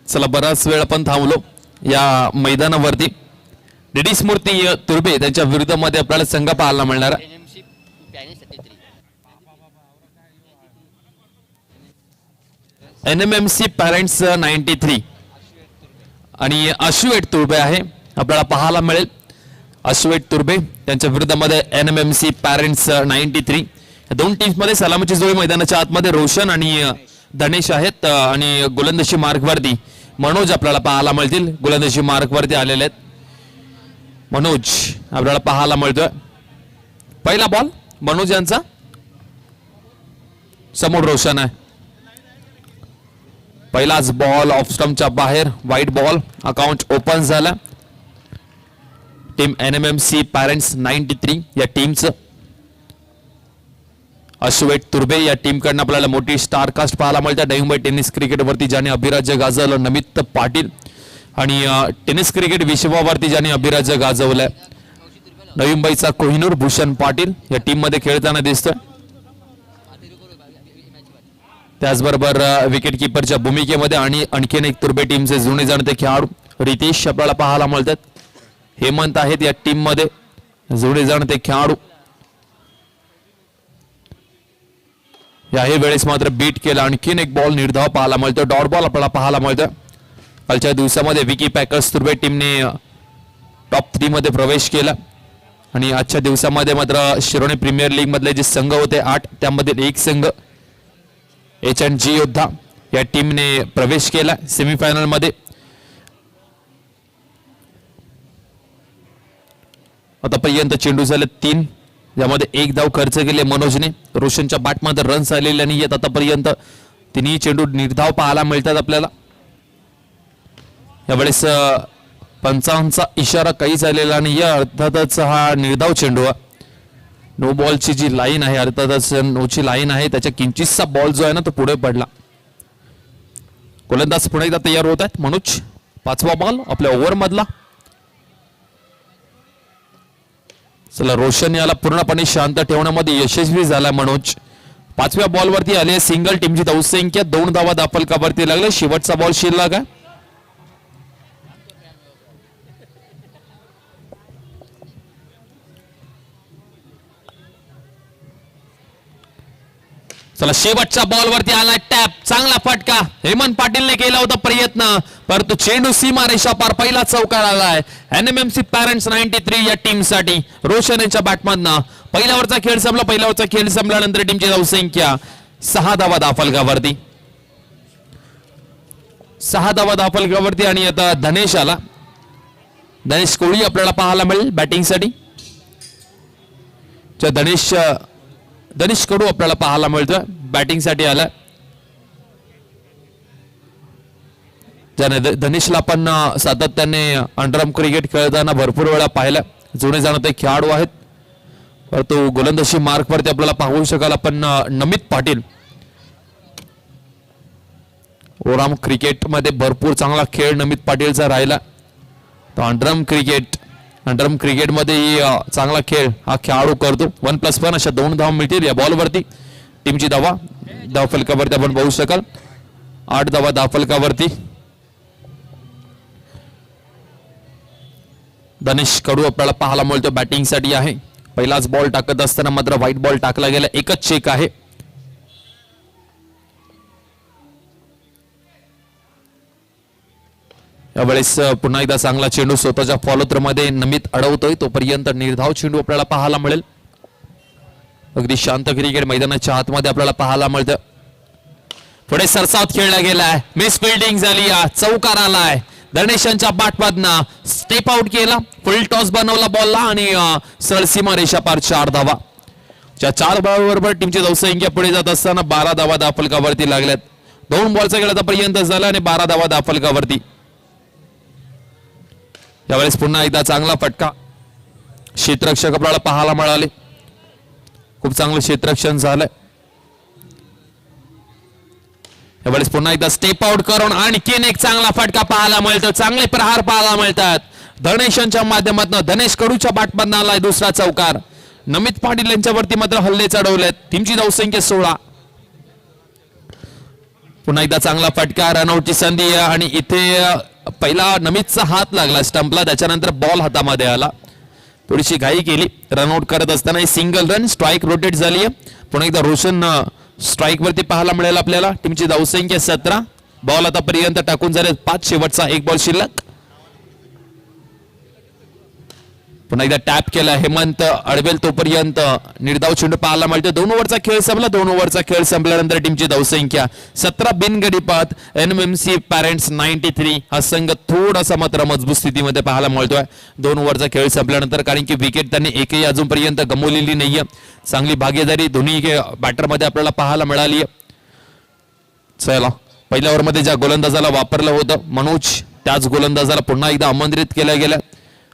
चला बराच वेळ आपण थांबलो या मैदानावरती. डीडी स्मृती तुर्बे त्यांच्या विरुद्धमध्ये आपल्याला संघ पाहायला मिळणार. NMMC पॅरेंट्स 93 आणि अश्वेट तुर्बे आहे आपल्याला पाहायला मिळेल. अश्वेट तुर्बे त्यांच्या विरुद्धमध्ये NMMC पॅरेंट्स 93. दोन टीम्स मध्ये सलामीची जोडी मैदानाच्या आतमध्ये रोशन आणि धनेश आहेत आणि गोलंदाजी मार्गवरती मनोज आपल्याला पाहायला मिळतील. गोलंदाजी मार्गवरती आलेले आहेत मनोज आपल्याला पाहायला मिळतोय. पहिला बॉल मनोज यांचा, समोर रोशन आहे. पहिलाच बॉल ऑफ स्टंपच्या बाहेर, वाईट बॉल. अकाउंट ओपन झाला टीम NMMC पॅरेंट्स 93 या टीमचं. अश्वेट तुर्बे या टीम कडनं आपल्याला मोठी स्टार कास्ट पाहायला मिळते. नवी मुंबई टेनिस क्रिकेटवरती ज्याने अभिराज्य गाजवलं नमित पाटील आणि टेनिस क्रिकेट विश्वावरती ज्याने अभिराज्य गाजवलंय नवी मुंबईचा कोहिनूर भूषण पाटील या टीम मध्ये खेळताना दिसतोय. त्याचबरोबर विकेट किपरच्या भूमिकेमध्ये आणि आणखीन एक तुर्बे टीमचे जुने जाणते खेळाडू रितेश आपल्याला पाहायला मिळतात. हेमंत आहेत या टीम मध्ये जुने जाणते खेळाडू. याही वेळेस मात्र बीट केला. आणखीन एक बॉल निर्धाव पाहायला मिळतो, डॉट बॉल आपल्याला पाहायला मिळतोय. कालच्या दिवसामध्ये विकी पॅकर्स तुर्बे टीमने टॉप 3 मध्ये प्रवेश केला आणि आजच्या दिवसामध्ये मात्र शिरोणी प्रीमियर लीग मधले जे संघ होते 8 त्यामध्ये एक संघ H&G योद्धा या टीमने प्रवेश केला सेमीफायनल मध्ये. आतापर्यंत चेंडू झाले 3, यामध्ये एक धाव खर्च केले मनोजने. रोशनच्या बॅटमध्ये रन्स आलेले नाही आहेत आतापर्यंत. तिन्ही चेंडू निर्धाव पाहायला मिळतात आपल्याला. यावेळेस पंचांचा इशारा काहीच आलेला नाही. अर्थातच हा निर्धाव चेंडू, नो बॉलची जी लाईन आहे, अर्थातच नोची लाईन आहे, त्याच्या किंचितचा बॉल जो आहे ना तो पुढे पडला. गोलंदाज पुन्हा एकदा तयार होत आहेत. मनोज, 5वा बॉल आपल्या ओव्हर मधला. चला, रोशन याला पूर्णपणे शांत ठेवण्यामध्ये यशस्वी झाला मनोज. 5व्या बॉलवरती आले सिंगल. टीमची धावसंख्या 2 धावा दाफलकावरती लागले. शेवटचा बॉल शिल्लक आहे. चला, शेवटच्या बॉलवरती आला टॅप, चांगला फटका. हेमंत पाटीलने केला होता प्रयत्न, परंतु चेंडू सीमा रेषा पार. पहिला चौकार आलाय NMMC पॅरेंट्स 93 या टीम साठी. रोशन यांच्या बॅटमधनं पहिल्यावरचा खेळ संपला. पहिल्यावरचा खेळ संपल्यानंतर टीमची धावसंख्या 6 धावा दाफलकावरती. 6 धावा दाफलकावरती. आणि आता धनेश आला. धनेश कोळी आपल्याला पाहायला मिळेल बॅटिंग साठी. धनेश कडू आपल्याला पाहायला मिळतोय बॅटिंग साठी आला. ज्याने धनेशला पण सातत्याने अंडरआर्म क्रिकेट खेळताना भरपूर वेळा पाहिलं. जुने जाणते खेळाडू आहेत, परंतु गोलंदाजी मार्क वरती आपल्याला पाहू शकाल आपण नमित पाटील. ओराम क्रिकेट मध्ये भरपूर चांगला खेळ नमित पाटीलचा राहिला. तो अंडरआर्म क्रिकेट मध्ये चांगला खेळ हा खेळाडू करतो. 1+1 अशा 2 धावा मिळतील या बॉलवरती. टीमची धाव फलकावरती आपण पाहू शकाल 8 धावा धाव फलकावरती. धनेश कडू आपल्याला पाहायला मिळतो बॅटिंग साठी आहे. पहिलाच बॉल टाकत असताना मात्र व्हाईट बॉल टाकला गेला. एकच चेक आहे. यावेळेस पुन्हा एकदा चांगला चेंडू स्वतःच्या फॉलोथ्रो मध्ये नमित अडवतोय. तोपर्यंत निर्धाव चेंडू आपल्याला पाहायला मिळेल. अगदी शांत क्रिकेट मैदानाच्या आतमध्ये आपल्याला पाहायला मिळतं. पुढे सरसावत खेळला गेलाय. मिस फिल्डिंग झाली. चौकार आलाय. धनेशांच्या बॅटमधनं स्टेप आउट केला. फुल टॉस बनवला बॉलला आणि सरळ सीमा रेषा पार 4 धावा. ज्या 4 धावांबरोबर टीमची धावसंख्या पुढे जात असताना 12 धावा धावफलकावरती लागल्यात. 2 बॉलचा खेळ आतापर्यंत झाला आणि 12 धावा धावफलकावरती. यावेळेस पुन्हा एकदा चांगला फटका क्षेत्ररक्षक आपल्याला पाहायला मिळाले. खूप चांगलं क्षेत्ररक्षण झालंय. यावेळेस पुन्हा एकदा स्टेप आउट करून आणखीन एक चांगला फटका पाहायला मिळतो. चांगले प्रहार पाहायला मिळतात धनेशांच्या माध्यमातून. धनेश कडूच्या बॅटमधनं आलाय दुसरा चौकार. नमित पाटील यांच्यावरती मात्र हल्ले चढवलेत. टीमची धावसंख्या 16. पुन्हा एकदा चांगला फटका. रनआउटची संधी आणि इथे पहिला नमितचा हात लागला स्टंपला. त्याच्यानंतर बॉल हातामध्ये आला. थोडीशी घाई केली. रनआउट करत असताना सिंगल रन. स्ट्राईक रोटेट झाली आहे. पुन्हा एकदा रोशन स्ट्राईक वरती पाहायला मिळेल आपल्याला. टीमची धावसंख्या 17. बॉल आतापर्यंत टाकून झाले 5. शेवटचा 1 बॉल शिल्लक. पुन्हा एकदा टॅप केला हेमंत अडवेल. तोपर्यंत निर्धाव चेंडू पाहायला मिळतो. 2 ओव्हरचा खेळ संपला. 2 ओव्हरचा खेळ संपल्यानंतर टीमची धावसंख्या 17 बिनगडी पाहत एनएमएमसी पॅरेंट्स 93 हा संघ थोडासा मात्र मजबूत स्थितीमध्ये पाहायला मिळतोय 2 ओव्हरचा खेळ संपल्यानंतर. कारण की विकेट त्यांनी एकही अजूनपर्यंत गमवलेली नाहीये. चांगली भागीदारी दोन्ही बॅटरमध्ये आपल्याला पाहायला मिळाली. चला पहिल्या ओव्हरमध्ये ज्या गोलंदाजाला वापरलं होतं मनोज त्याच गोलंदाजाला पुन्हा एकदा आमंत्रित केलं गेलं.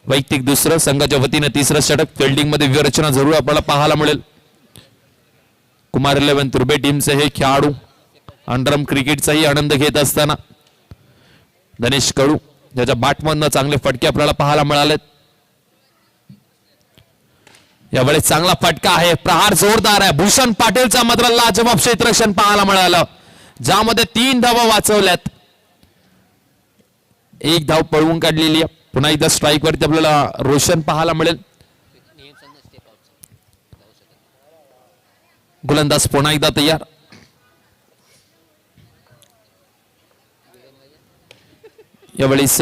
वैयक्तिक दुसरं, संघाच्या वतीने 3रं षटक. फिल्डिंग मध्ये व्यरचना जरूर आपल्याला पाहायला मिळेल. कुमार 11 तुर्बे टीमचे हे खेळाडू अंडरम क्रिकेटचाही आनंद घेत असताना धनेश कडू ज्याच्या बॅटमधनं चांगले फटके आपल्याला पाहायला मिळालेत. यावेळेस चांगला फटका आहे. प्रहार जोरदार आहे. भूषण पाटीलचा मात्र लाजवाब क्षेत्ररक्षण पाहायला मिळालं ज्यामध्ये 3 धावा वाचवल्यात. 1 धाव पळवून काढलेली आहे. पुन्हा एकदा स्ट्राईक वरती आपल्याला रोशन पाहायला मिळेल. गोलंदाज पुन्हा एकदा तयार. यावेळेस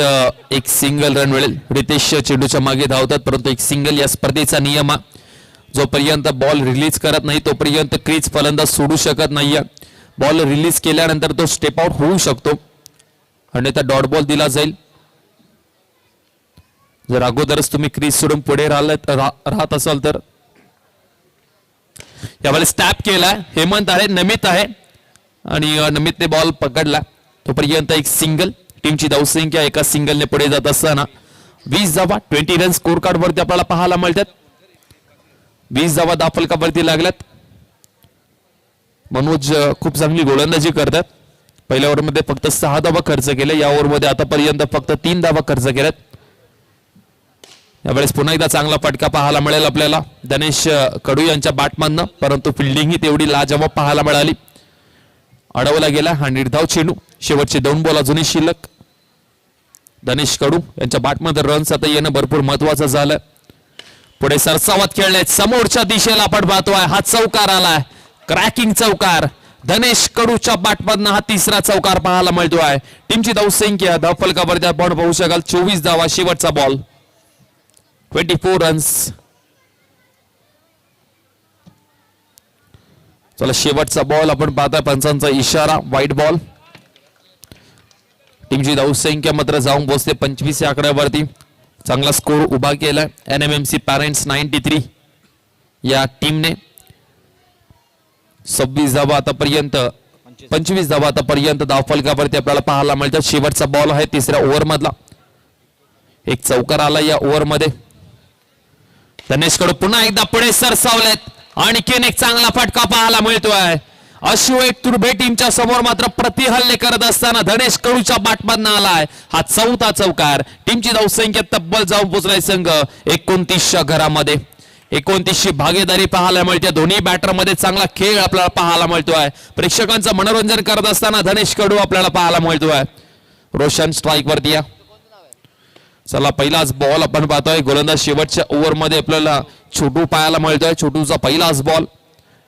एक सिंगल रन मिळेल. रितेश चेंडूच्या मागे धावतात परंतु एक सिंगल या स्पर्धेचा नियम आहे. जोपर्यंत बॉल रिलीज करत नाही तोपर्यंत क्रीज फलंदाज सोडू शकत नाहीये. बॉल रिलीज केल्यानंतर तो स्टेप आउट होऊ शकतो आणि त्या डॉट बॉल दिला जाईल. जर अगोदरच तुम्ही क्रीज सोडून पुढे राहत असाल तर. यावेळेस टॅप केलाय. हेमंत आहे. नमित आहे आणि नमितने बॉल पकडला. तोपर्यंत एक सिंगल. टीमची धावसंख्या एका सिंगलने पुढे जात असताना 20 धावा 20 रन स्कोर कार्ड वरती आपल्याला पाहायला मिळतात. 20 धावा धावफलकावरती लागल्यात. मनोज खूप चांगली गोलंदाजी करतात. पहिल्या ओव्हरमध्ये फक्त 6 धावा खर्च केले. या ओव्हरमध्ये आतापर्यंत फक्त 3 धावा खर्च केल्यात. यावेळेस पुन्हा एकदा चांगला फटका पाहायला मिळेल आपल्याला धनेश कडू यांच्या बॅटमधनं. परंतु फिल्डिंग ही तेवढी लाजवाब पाहायला मिळाली. अडवला गेला हा निर्धाव चेंडू. शेवटचे 2 बॉल अजूनही शिल्लक. धनेश कडू यांच्या बॅटमध्ये रन्स आता येणं भरपूर महत्वाचं झालं. पुढे सरसावत खेळले. समोरच्या दिशेला आपण पाहतोय हा चौकार आलाय. क्रॅकिंग चौकार. धनेश कडूच्या बॅटमधनं हा 3रा चौकार पाहायला मिळतोय. टीमची धावसंख्या धावफलकावरती आपण पाहू शकाल 24 धावा. शेवटचा बॉल 24 रन्स. चला शेवटचा बॉल आपण पाहता. पंचांचा इशारा वाईट बॉल. टीमची धावसंख्या मात्र जाऊन पोहोचते 25 या आकड्यावरती. चांगला स्कोर उभा केलाय एनएमएमसी पॅरेंट्स 93 या टीमने. 26 धावा आतापर्यंत 25 धावा आतापर्यंत धावफलकावरती आपल्याला पाहायला मिळतात. शेवटचा बॉल आहे 3ऱ्या ओव्हर मधला. एक चौकार आला या ओव्हर मध्ये. धनेश कडू पुन्हा एकदा पुढे सरसावलेत. आणखीन एक चांगला फटका पाहायला मिळतोय. अश्वेत तुर्भे टीमच्या समोर मात्र प्रतिहल्ले करत असताना धनेश कडूच्या बॅटमधनं आलाय हा 4था चौकार. टीमची धावसंख्या तब्बल जाऊन पोहोचलाय संघ 29च्या घरामध्ये. 29ची भागीदारी पाहायला मिळते. दोन्ही बॅटर मध्ये चांगला खेळ आपल्याला पाहायला मिळतोय. प्रेक्षकांचं मनोरंजन करत असताना धनेश कडू आपल्याला पाहायला मिळतोय. रोशन स्ट्राईक वरती या. चला पहिलाच बॉल आपण पाहतोय गोलंदाज शेवटच्या ओव्हरमध्ये आपल्याला छोटू पाहायला मिळतोय. छोटूचा पहिलाच बॉल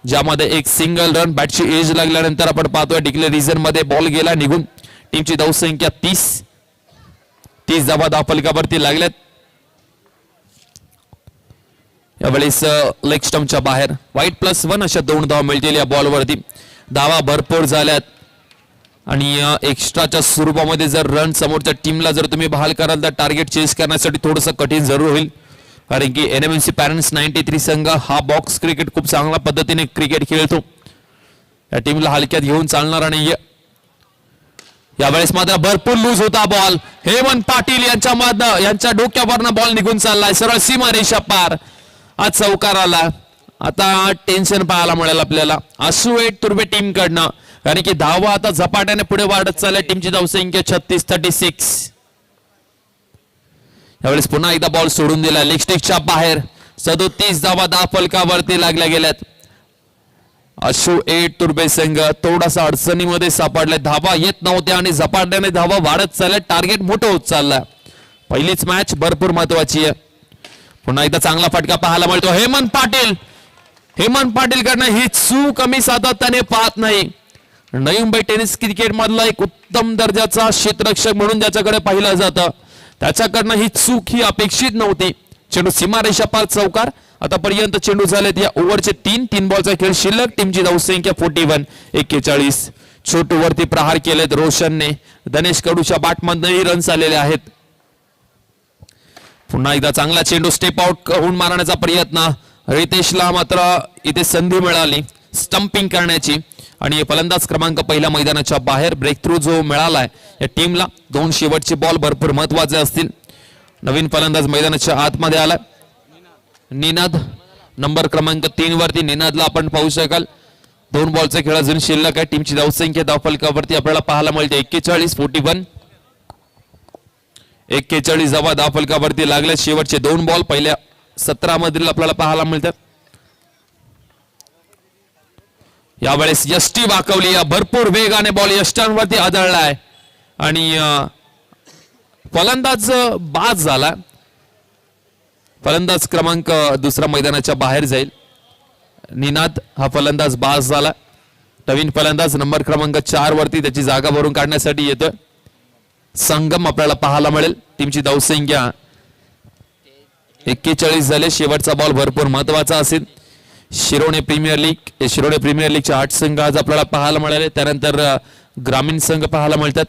ज्यामध्ये एक सिंगल रन बॅटची एज लागल्यानंतर आपण पाहतोय डिक्लेरेशन मध्ये बॉल गेला निघून. टीमची धावसंख्या 30 धावा फलकावरती लागल्यात. यावेळेस लेग स्टंपच्या बाहेर वाईट +1 अशा 2 धावा मिळतील या बॉलवरती. धावा भरपूर झाल्यात आणि एक्स्ट्राच्या स्वरूपामध्ये जर रन समोरच्या टीमला जर तुम्ही बहाल कराल तर टार्गेट चेस करण्यासाठी थोडंसं कठीण जरूर होईल. कारण की NMMC पॅरेंट्स 93 संघ हा बॉक्स क्रिकेट खूप चांगल्या पद्धतीने क्रिकेट खेळतो. या टीमला हलक्यात घेऊन चालणार नाहीये. यावेळेस मात्र भरपूर लूज होता बॉल. हेमंत पाटील यांच्या डोक्यावरनं बॉल निघून चाललाय सरळ सीमारेषा पार. आज चौकार आला. आता टेन्शन पाहायला मिळेल आपल्याला अश्वेट तुर्बे टीम कडनं. कारण की धावा आता झपाट्याने पुढे वाढत चालल्या. टीमची धावसंख्या 36. यावेळेस पुन्हा एकदा बॉल सोडून दिला लेग स्टिकच्या बाहेर. 37 धावा फलकावरती लागल्या गेल्यात. अश्वेट तुर्बे संघ थोडासा अडचणीमध्ये सापडलाय. धावा येत नव्हत्या आणि झपाट्याने धावा वाढत चालल्या. टार्गेट मोठं होत चाललंय. पहिलीच मॅच भरपूर महत्वाची आहे. पुन्हा एकदा चांगला फटका पाहायला मिळतो. हेमंत पाटील कडनं ही चूक कमी सातत्याने पाहत नाही. नवी मुंबई टेनिस क्रिकेट मधला एक उत्तम दर्जाचा क्षेत्ररक्षक म्हणून ज्याच्याकडे पाहिलं जातं त्याच्याकडनं ही चूक ही अपेक्षित नव्हती. चेंडू सीमारेषा पार चौकार. आतापर्यंत चेंडू झालेत या ओव्हरचे 3 बॉलचा खेळ शिल्लक. टीमची धावसंख्या 41. छोटू वरती प्रहार केलेत रोशनने. धनेश कडूच्या बॅटमधनही रन्स आलेले आहेत. पुन्हा एकदा चांगला चेंडू स्टेप आउट होऊन मारण्याचा प्रयत्न. रितेशला मात्र इथे संधी मिळाली स्टंपिंग करण्याची आणि फलंदाज क्रमांक पहिल्या मैदानाच्या बाहेर ब्रेक थ्रू जो मिळालाय या टीमला. 2 शेवटचे बॉल भरपूर महत्वाचे असतील. नवीन फलंदाज मैदानाच्या आतमध्ये आलाय निनाद नंबर क्रमांक 3 वरती. निनादला आपण पाहू शकाल. 2 बॉलचा खेळ अजून शिल्लक आहे. टीमची धावसंख्या धावफलकावरती आपल्याला पाहायला मिळते 41 धावा धावफलकावरती लागल्या. शेवटचे 2 बॉल पहिल्या 17 मधील आपल्याला पाहायला मिळतात. यावेळेस यष्टी वाकवली. भरपूर वेगाने बॉल यष्टांवरती आदळलाय आणि फलंदाज बाद झाला. फलंदाज क्रमांक 2 मैदानाच्या बाहेर जाईल. निनाद हा फलंदाज बाद झाला. नवीन फलंदाज नंबर क्रमांक 4 वरती त्याची जागा भरून काढण्यासाठी येतोय. संगम आपल्याला पाहायला मिळेल. टीमची धावसंख्या 41 झाले. शेवटचा बॉल भरपूर महत्वाचा असेल. शिरोणे प्रीमियर लीगचे 8 संघ आज आपल्याला पाहायला मिळाले. त्यानंतर ग्रामीण संघ पाहायला मिळतात.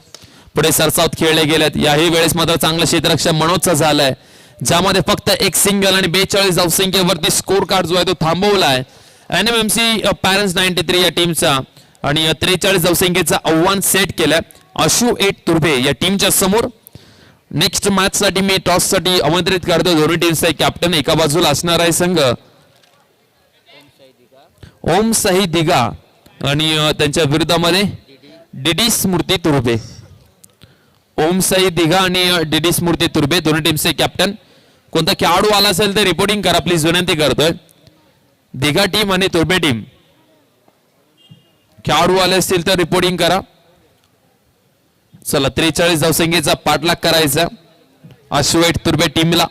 पुढे सरसावत खेळले गेलेत. याही वेळेस मात्र चांगलं क्षेत्ररक्षण मनोजचा झालाय ज्यामध्ये फक्त 1 सिंगल आणि 42 धावसंख्येवरती स्कोर कार्ड जो आहे तो थांबवलाय NMMC पॅरेंट्स 93 या टीमचा आणि 43 धावसंख्येचा आव्हान सेट केलंय अश्वेट तुर्बे या टीमच्या समोर. नेक्स्ट मॅच साठी मी टॉस साठी आमंत्रित करतो दोन्ही टीमचा कॅप्टन. एका बाजूला असणार आहे संघ ओम साई दिगा आणि त्यांच्या विरोधामध्ये डीडी स्मृती तुर्बे. ओम साई दिगा आणि डीडी स्मृती तुर्बे दोन्ही टीमचे कॅप्टन. कोणता खेळाडू आला असेल तर रिपोर्टिंग करा प्लीज विनंती करतोय. दिगा टीम आणि तुर्बे टीम खेळाडू आले असतील तर रिपोर्टिंग करा. चला 43 धावसंख्येचा पाठलाग करायचा अश्वेट तुर्बे टीमला.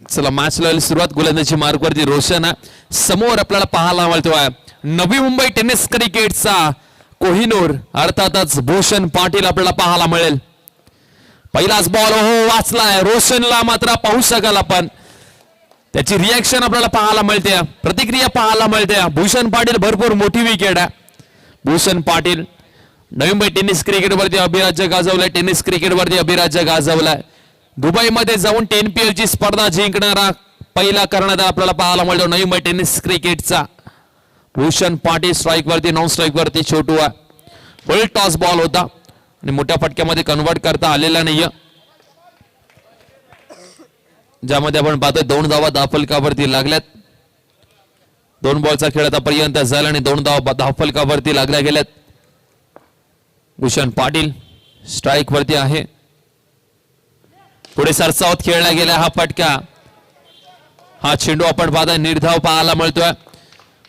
चला मॅच ला सुरुवात. गोलंदाजी मार्क वरती रोशन समोर आपल्याला पाहायला मिळतोय नवी मुंबई टेनिस क्रिकेटचा कोहिनूर अर्थातच भूषण पाटील आपल्याला पाहायला मिळेल. पहिलाच बॉल हो वाचलाय रोशनला, मात्र पाहू शकाल आपण त्याची रिॲक्शन आपल्याला पाहायला मिळते, प्रतिक्रिया पाहायला मिळते. भूषण पाटील भरपूर मोठी विकेट आहे. Bhushan Patil Navi Mumbai tennis क्रिकेटवरती अभिराज्य गाजवलाय, tennis क्रिकेटवरती अभिराज्य गाजवलाय. दुबईमध्ये जाऊन 10PL ची स्पर्धा जिंकणारा पहिला कर्णधार आपल्याला पाहायला मिळतो नवी मुंबई टेनिस क्रिकेटचा भूषण पाटील. स्ट्राईक वरती नॉन स्ट्राईक वरती छोटू फुल टॉस बॉल होता आणि मोठ्या फटक्यामध्ये कन्वर्ट करता आलेला नाहीये, ज्यामध्ये आपण पाहतोय 2 धावा धावफलकावरती लागल्यात. 2 बॉलचा खेळ आतापर्यंत झाला आणि 2 धावा धावफलकावरती लागल्या गेल्यात. भूषण पाटील स्ट्राईक वरती आहे. पुढे सरसावत खेळला गेला हा फटका, हा चेंडू आपण पाहता निर्धाव पाहायला मिळतोय.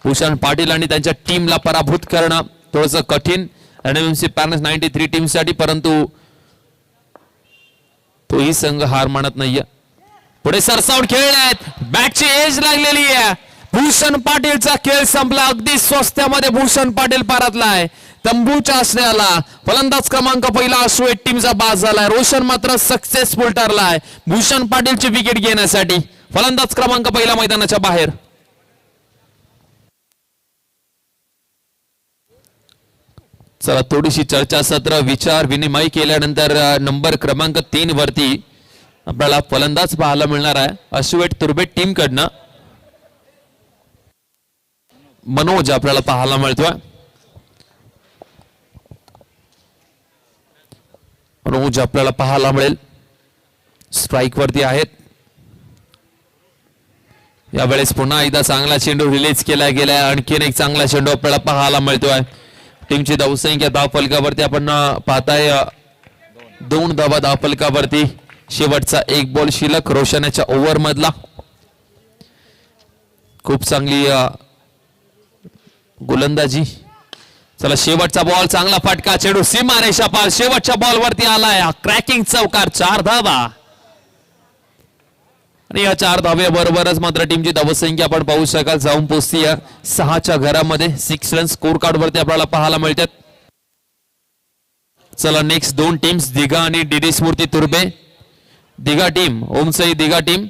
भूषण पाटील आणि त्यांच्या टीमला पराभूत करणं थोडस कठीण NMMC पॅरेंट्स 93 टीम साठी, परंतु तोही संघ हार मानत नाहीये. पुढे सरसावट खेळलायत, बॅटची एज लागलेली आहे. भूषण पाटीलचा खेळ संपला, अगदी स्वस्त्यामध्ये भूषण पाटील परतलाय. तंबूच्या आश्रयाला फलंदाज क्रमांक पहिला अश्वेत टीमचा बाद झालाय. रोशन मात्र सक्सेसफुल ठरलाय भूषण पाटीलची विकेट घेण्यासाठी. फलंदाज क्रमांक पहिला मैदानाच्या बाहेर. चला थोडीशी चर्चासत्र विचार विनिमय केल्यानंतर नंबर क्रमांक 3 वरती आपल्याला फलंदाज पाहायला मिळणार आहे अश्वेत तुर्बे टीम कडनं. मनोज आपल्याला पाहायला मिळतोय. मनोज आपल्याला पाहायला मिळेल, स्ट्राईक वरती आहेत. यावेळेस पुन्हा एकदा चांगला चेंडू रिलीज केला गेला, आणखीन एक चांगला चेंडू आपल्याला पाहायला मिळतोय. टीमची धावसंख्या धावफलकावरती आपण पाहताय 2 धावा धावफलकावरती. शेवटचा 1 बॉल शिल्लक रोशनाच्या ओव्हर मधला. खूप चांगली गोलंदाजी. चला शेवटचा बॉल, चांगला फटका, चेंडू सीमारेषा पार शेवटच्या बॉल वरती आलाय. क्रॅकिंग चौकार, 4 धावा आणि या 4 धाव्याबरोबरच मात्र टीमची धावसंख्या आपण पाहू शकाल जाऊन पोहोचती 6च्या घरामध्ये. 6 रन स्कोर कार्ड वरती आपल्याला पाहायला मिळतात. चला नेक्स्ट 2 टीम्स दिघा आणि डीडी स्मृती तुर्बे. दिघा टीम ओमसाई दिघा टीम,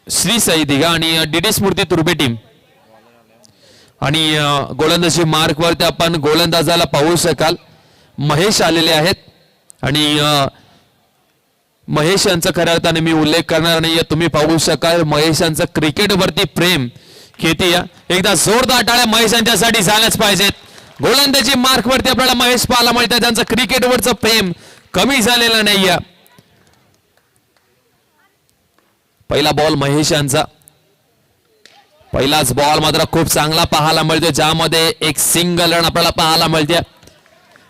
श्री साई दिघा आणि डीडी स्मृती तुर्बे टीम. आणि गोलंदाजी मार्क वरती आपण गोलंदाजाला पाहू शकाल महेश आलेले आहेत. आणि महेश यांचा खऱ्या अर्थाने मी उल्लेख करणार नाहीये, तुम्ही पाहू शकाल महेश यांचं क्रिकेट वरती प्रेम किती. एकदा जोरदार टाळ्या महेश यांच्यासाठी झाल्याच पाहिजेत. गोलंदाजी मार्क वरती आपल्याला महेश पाहायला मिळतात, त्यांचं क्रिकेटवरचं प्रेम कमी झालेलं नाहीये. पहिला बॉल महेश यांचा, पहिलाच बॉल मात्र खूप चांगला पाहायला मिळतो, ज्यामध्ये एक सिंगल रन आपल्याला पाहायला मिळते.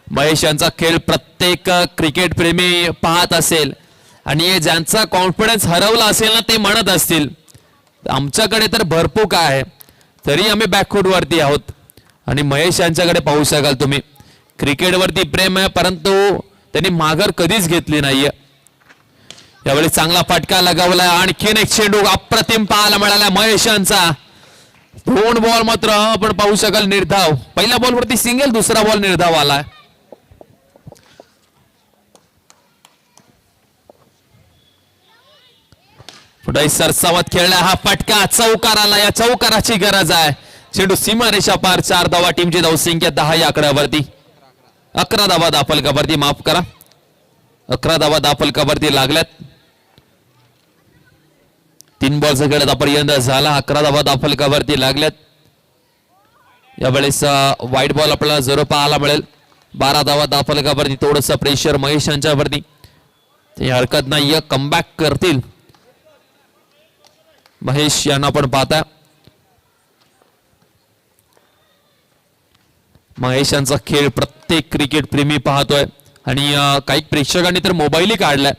महेश यांचा खेळ प्रत्येक क्रिकेट प्रेमी पाहत असेल आणि ज्यांचा कॉन्फिडन्स हरवला असेल ना ते म्हणत असतील आमच्याकडे तर भरपूर काय आहे, तरी आम्ही बॅकफूट वरती आहोत. आणि महेश यांच्याकडे पाहू शकाल तुम्ही क्रिकेटवरती प्रेम आहे, परंतु त्यांनी माघार कधीच घेतली नाहीये. यावेळी चांगला फटका लगावलाय, आणखीन एक चेंडू अप्रतिम पाहायला मिळाला महेश यांचा. 2 बॉल मात्र आपण पाहू शकाल निर्धाव. पहिल्या बॉल वरती सिंगल, दुसरा बॉल निर्धाव आलाय. पुढे सरसावत खेळला हा फटका, चौकार आला. या चौकाराची गरज आहे. चेंडू सीमारेषा पार. 4 धावा. टीमची धावसंख्या 10 या आकड्यावरती. 11 धावा धावफलकावरती, माफ करा 11 धावा धावफलकावरती लागल्यात. 3 बॉलचा खेळ आतापर्यंत झाला. 11 धावा धावफलकावरती लागल्यात. यावेळेस वाईट बॉल आपल्याला जरूर पाहायला मिळेल. 12 धावा धावफलकावरती. थोडंसं प्रेशर महेश यांच्यावरती, ते हरकत नाहीये, कमबॅक करतील महेश यांना आपण पाहता. महेश यांचा खेळ प्रत्येक क्रिकेट प्रेमी पाहतोय आणि काही प्रेक्षकांनी तर मोबाईलही काढलाय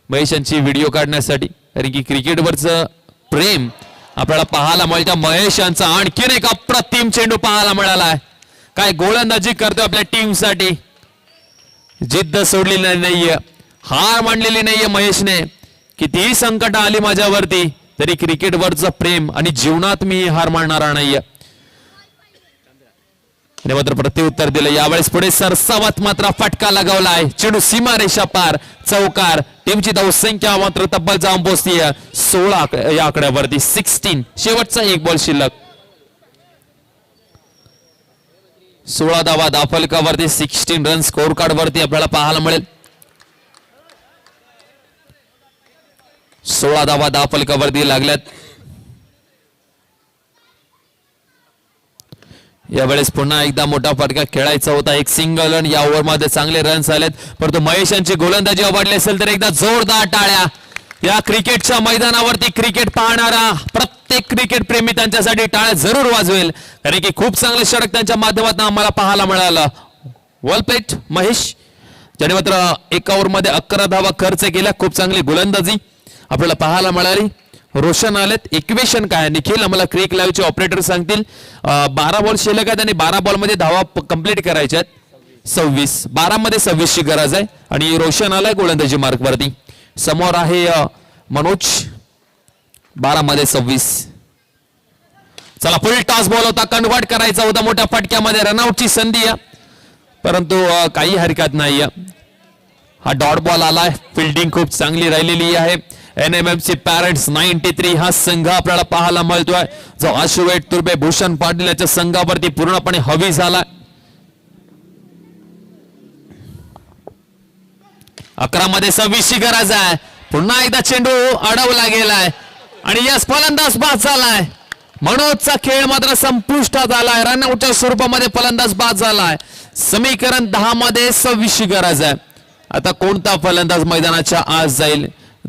महेश यांची व्हिडिओ काढण्यासाठी, कारण की क्रिकेटवरचं प्रेम आपल्याला पाहायला मिळतं. महेश यांचा आणखीन एक अप्रतिम चेंडू पाहायला मिळालाय. काय गोलंदाजी करतोय आपल्या टीमसाठी, जिद्द सोडलेली नाहीये, हार मानलेली नाहीये महेशने. कितीही संकट आली माझ्यावरती तरी क्रिकेटवरचं प्रेम आणि जीवनात मी हार मानणार नाहीये. मात्र प्रत्युत्तर दिलं. यावेळेस पुढे सरसावत मात्र फटका लगावलाय. चेंडू सीमा रेषा पार, चौकार. टीमची धावसंख्या मात्र तब्बल जाऊन पोहोचली 16 या आकड्यावरती. 16 शेवटचा एक बॉल शिल्लक. 16 धावा दाफलकावरती. 16 रन स्कोर कार्ड वरती आपल्याला पाहायला मिळेल. 16 धावा दाफलकावरती लागल्यात. यावेळेस पुन्हा एकदा मोठा फटका खेळायचा होता. एक सिंगल रन. या ओव्हर मध्ये चांगले रन्स आलेत, परंतु महेश यांची गोलंदाजी आवडली असेल तर एकदा जोरदार टाळ्या. या क्रिकेटच्या मैदानावरती क्रिकेट पाहणारा प्रत्येक क्रिकेट प्रेमी त्यांच्यासाठी टाळ्या जरूर वाजवेल, कारण की खूप चांगले षटक त्यांच्या माध्यमातून आम्हाला पाहायला मिळालं. वेल प्लेड महेश, ज्याने मात्र एका ओव्हर मध्ये 11 धावा खर्च केल्या. खूप चांगली गोलंदाजी आपल्याला पाहायला मिळाली. रोशन आलेत. इक्वेशन काय निखिल आम्हाला क्रिक लाईव्हचे ऑपरेटर सांगतील. 12 बॉल शिल्लक आहेत आणि 12 बॉल मध्ये धावा कंप्लीट करायच्या आहेत. 26 12 मध्ये 26 ची गरज आहे आणि रोशन आलाय गोलंदाजी मार्क वरती. समोर आहे मनोज. 12 मध्ये 26. चला पुढील टॉस बॉल होता, कन्व्हर्ट करायचा होता. मोठ्या फटक्यामध्ये रनआउटची संधी आहे, परंतु काही हरकत नाही. हा डॉट बॉल आलाय. फिल्डिंग खूप चांगली राहिलेली आहे. NMMC पॅरेंट्स 93 हा संघ आपल्याला पाहायला मिळतोय, जो आशुवेट तुर्बे, भूषण पाटील याच्या संघावरती पूर्णपणे हवी झाला. 11 मध्ये 26 ची गरज आहे. पुन्हा एकदा चेंडू अडवला गेलाय आणि यास फलंदाज बाद झालाय. मनोजचा खेळ मात्र संपुष्टात आलाय. रनआउटच्या स्वरूपामध्ये फलंदाज बाद झालाय. समीकरण 10 मध्ये 26 ची गरज आहे. आता कोणता फलंदाज मैदानाच्या आत जाईल?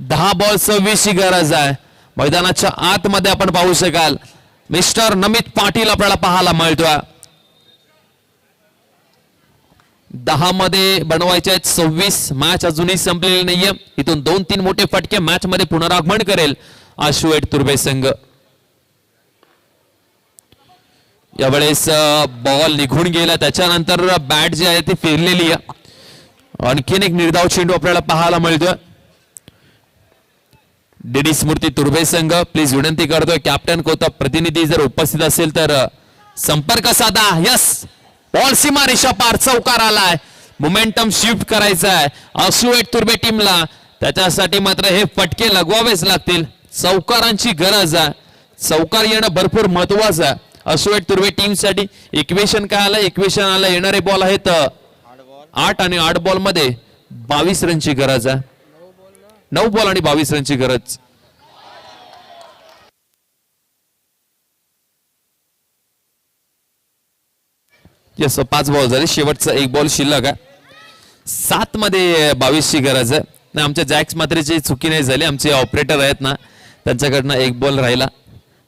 10 बॉल 26 ची गरज आहे. मैदानाच्या आतमध्ये आपण पाहू शकाल मिस्टर नमित पाटील आपल्याला पाहायला मिळतोय. 10 मध्ये बनवायचे आहेत 26. मॅच अजूनही संपलेली नाहीये. इथून 2-3 मोठे फटके मॅच मध्ये पुनरागमन करेल आशुवेट तुर्बे संघ. यावेळेस बॉल निघून गेला, त्याच्यानंतर बॅट जी आहे ती फिरलेली आहे. आणखीन एक निर्धाव चेंडू आपल्याला पाहायला मिळतोय. डीडी स्मृती तुर्बे संघ प्लीज विनंती करतोय, कॅप्टन कोता प्रतिनिधी जर उपस्थित असेल तर संपर्क साधा. यस, बॉल सीमा रेषा पार, चौकार आलाय. मोमेंटम शिफ्ट करायचा आहे आशुवेट तुर्बे टीमला. त्याच्यासाठी मात्र हे फटके लगवावेच लागतील. चौकारांची गरज आहे. चौकार येणं भरपूर महत्वाचं आहे आशुवेट तुर्बे टीम साठी. इक्वेशन काय आलं? इक्वेशन आलं येणारे बॉल आहेत 8 आणि 8 बॉल मध्ये 22 रनची गरज आहे. 9 बॉल आणि 22 रनची गरज. यस, 5 बॉल झाले, शेवटचा एक बॉल शिल्लक आहे. 7 मध्ये 22 ची गरज आहे. आमच्या जॅक्स मात्रेची चुकी नाही झाली. आमचे ऑपरेटर आहेत ना, त्यांच्याकडनं एक बॉल राहिला.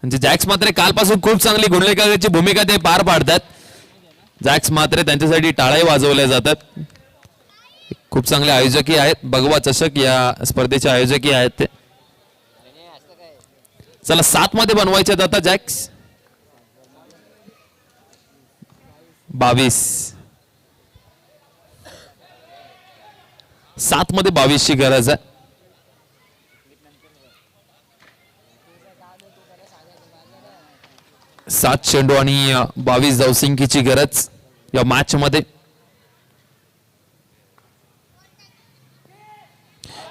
म्हणजे जॅक्स मात्रे कालपासून खूप चांगली गुणलेखकाची भूमिका ते पार पाडतात. जॅक्स मात्रे त्यांच्यासाठी टाळाही वाजवल्या जातात. खूप चांगले आयोजकही आहेत. भगवा चषक या स्पर्धेचे आयोजकही आहेत ते. चला 7 मध्ये बनवायचे आता जॅक्स. 22. 7 मध्ये 22 ची गरज आहे. सात चेंडू आणि 22 धावसंख्येची गरज या मॅच मध्ये.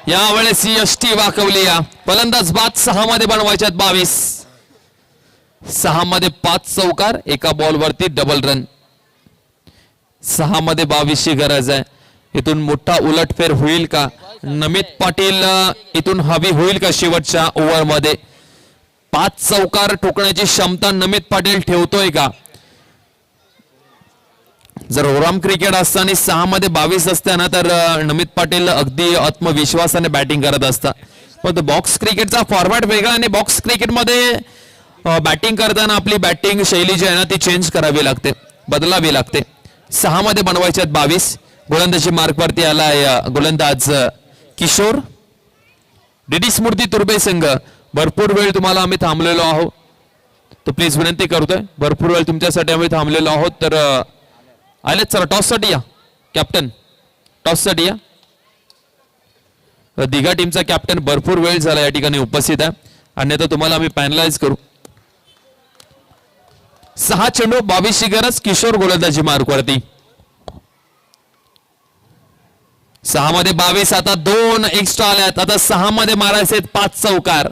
यावेळेस यष्टी वाकवली. फलंदाज बाद 6 मध्ये बनवायच्यात 22. 6 मध्ये 5 चौकार, एका बॉल वरती डबल रन. 6 मध्ये 22 ची गरज आहे. इथून मोठा उलटफेर होईल का? नमित पाटील इथून हवी होईल का शेवटच्या ओव्हर मध्ये? 5 चौकार ठोकण्याची क्षमता नमित पाटील ठेवतोय का? जर ओराम क्रिकेट असताना 6 मध्ये 22 असताना तर नमित पाटील अगदी आत्मविश्वासाने बॅटिंग करत असतात. पण बॉक्स क्रिकेटचा फॉर्मॅट वेगळा आणि बॉक्स क्रिकेटमध्ये बॅटिंग करताना आपली बॅटिंग शैली जी आहे ना ती चेंज करावी लागते, बदलावी लागते. 6 मध्ये बनवायचे आहेत 22. गोलंदाजी मार्क वरती आलाय गोलंदाज किशोर. डीडी स्मृती तुर्बे संघ, भरपूर वेळ तुम्हाला आम्ही थांबलेलो आहोत, तर प्लीज विनंती करतोय, भरपूर वेळ तुमच्यासाठी आम्ही थांबलेलो आहोत. तर आलेच, चला टॉस साठी या. कॅप्टन टॉस साठी या. दिघा टीमचा कॅप्टन भरपूर वेळ झाला या ठिकाणी उपस्थित आहे, अन्यथा तुम्हाला आम्ही पॅनलाइज करू. 6 चेंडू 22 ची गरज किशोर गोलंदाजी मार्कवरती. 6 मध्ये 22. आता 2 एक्स्ट्रा आल्यात. आता 6 मध्ये मारायचे 5 चौकार.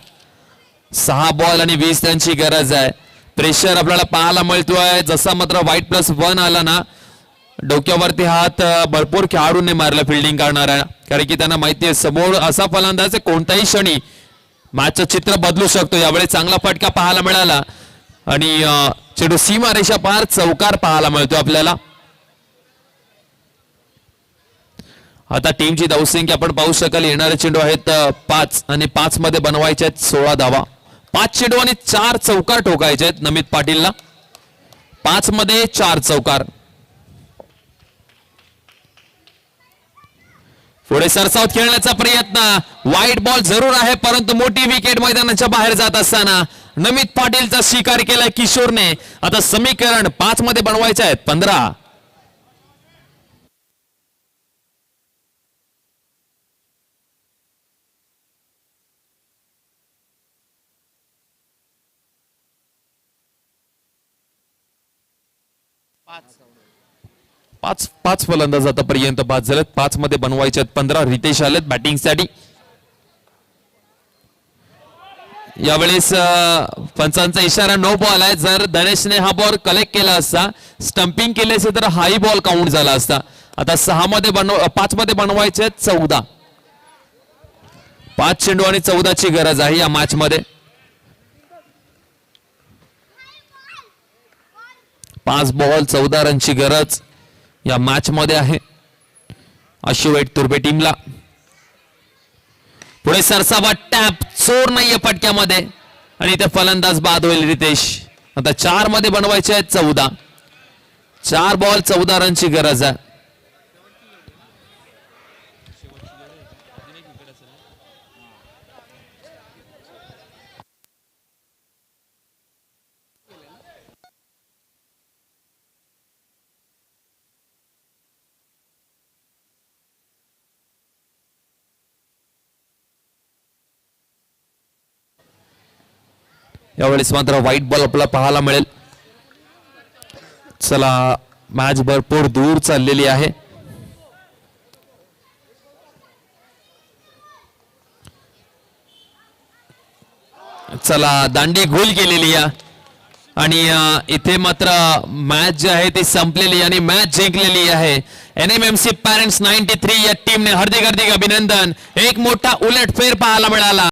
6 बॉल आणि 20 रनची गरज आहे. प्रेशर आपल्याला पाहायला मिळतोय. जसा मात्र वाईट +1 आला ना, डोक्यावरती हात भरपूर खेळाडूंनी मारला फिल्डिंग करणाऱ्या, कारण की त्यांना माहिती आहे समोर असा फलंदाज कोणत्याही क्षणी मॅचचं चित्र बदलू शकतो. यावेळी चांगला फटका पाहायला मिळाला आणि चेंडू सीमारेषा पार चौकार पाहायला मिळतो आपल्याला. आता टीमची धावसंख्या आपण पाहू शकाल. येणारे चेंडू आहेत 5 आणि 5 मध्ये बनवायचे आहेत 16 धावा. 5 चेंडू आणि 4 चौकार ठोकायचे आहेत नमित पाटीलला. 5 मध्ये 4 चौकार. पुढे सरसावत खेळण्याचा प्रयत्न. वाईट बॉल जरूर आहे, परंतु मोठी विकेट मैदानाच्या बाहेर जात असताना नमित पाटीलचा स्वीकार केलाय किशोरने. आता समीकरण 5 मध्ये बनवायचे आहेत 15. पाच फलंदाज आतापर्यंत बाद झालेत. 5 मध्ये बनवायचे आहेत 15. रितेश आलेत बॅटिंगसाठी. यावेळेस पंचांचा इशारा नो बॉल आहे. जर धनेशने हा बॉल कलेक्ट केला असता, स्टंपिंग केले असते तर हाई बॉल काउंट झाला असता. आता 5 मध्ये बनवायचे आहेत 14. 5 चेंडू आणि 14 ची गरज आहे या मॅच मध्ये. 5 बॉल 14 रनची गरज या मॅच मध्ये आहे अश्विन तुर्बे टीमला. पुढे सरसावा टॅप चोर नाहीये फटक्यामध्ये आणि इथे फलंदाज बाद होईल रितेश. आता 4 मध्ये बनवायचे आहेत 14. 4 बॉल 14 रनची गरज आहे. यावेळेस मात्र व्हाईट बॉल आपल्याला पाहायला मिळेल. चला, मॅच भरपूर दूर चाललेली आहे. चला, दांडी गोल केलेली आहे आणि इथे मात्र मॅच जी आहे ती संपलेली आणि मॅच जिंकलेली आहे NMMC पॅरेंट्स 93 या टीमने. हार्दिक हार्दिक अभिनंदन. एक मोठा उलटफेर पाहायला मिळाला.